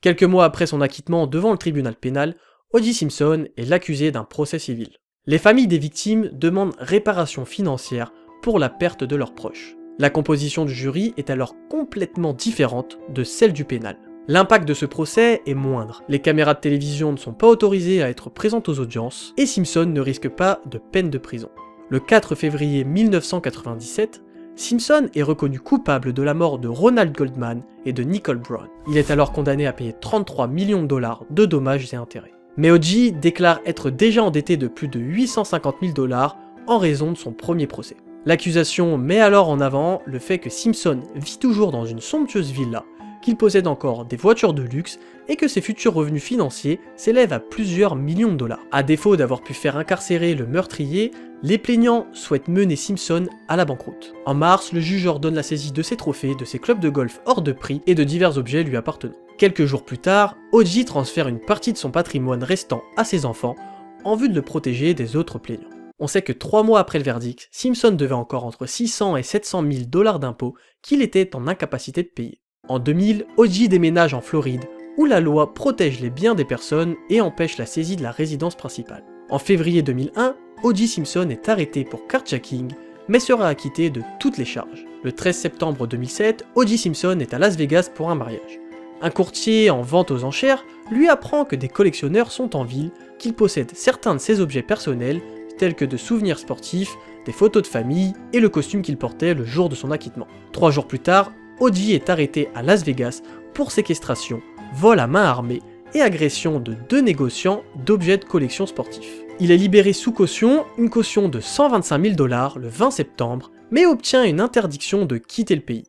Quelques mois après son acquittement devant le tribunal pénal, O.J. Simpson est l'accusé d'un procès civil. Les familles des victimes demandent réparation financière pour la perte de leurs proches. La composition du jury est alors complètement différente de celle du pénal. L'impact de ce procès est moindre, les caméras de télévision ne sont pas autorisées à être présentes aux audiences, et Simpson ne risque pas de peine de prison. Le 4 février 1997, Simpson est reconnu coupable de la mort de Ronald Goldman et de Nicole Brown. Il est alors condamné à payer 33 millions de dollars de dommages et intérêts. Mais O.J. déclare être déjà endetté de plus de 850 000 dollars en raison de son premier procès. L'accusation met alors en avant le fait que Simpson vit toujours dans une somptueuse villa, qu'il possède encore des voitures de luxe et que ses futurs revenus financiers s'élèvent à plusieurs millions de dollars. À défaut d'avoir pu faire incarcérer le meurtrier, les plaignants souhaitent mener Simpson à la banqueroute. En mars, le juge ordonne la saisie de ses trophées, de ses clubs de golf hors de prix et de divers objets lui appartenant. Quelques jours plus tard, O.J. transfère une partie de son patrimoine restant à ses enfants en vue de le protéger des autres plaignants. On sait que 3 mois après le verdict, Simpson devait encore entre 600 et 700 000 dollars d'impôts qu'il était en incapacité de payer. En 2000, O.J. déménage en Floride, où la loi protège les biens des personnes et empêche la saisie de la résidence principale. En février 2001, O.J. Simpson est arrêté pour carjacking, mais sera acquitté de toutes les charges. Le 13 septembre 2007, O.J. Simpson est à Las Vegas pour un mariage. Un courtier en vente aux enchères lui apprend que des collectionneurs sont en ville, qu'il possède certains de ses objets personnels, tels que de souvenirs sportifs, des photos de famille et le costume qu'il portait le jour de son acquittement. 3 jours plus tard, O.J. est arrêté à Las Vegas pour séquestration, vol à main armée et agression de 2 négociants d'objets de collection sportifs. Il est libéré sous caution, une caution de 125 000 dollars le 20 septembre, mais obtient une interdiction de quitter le pays.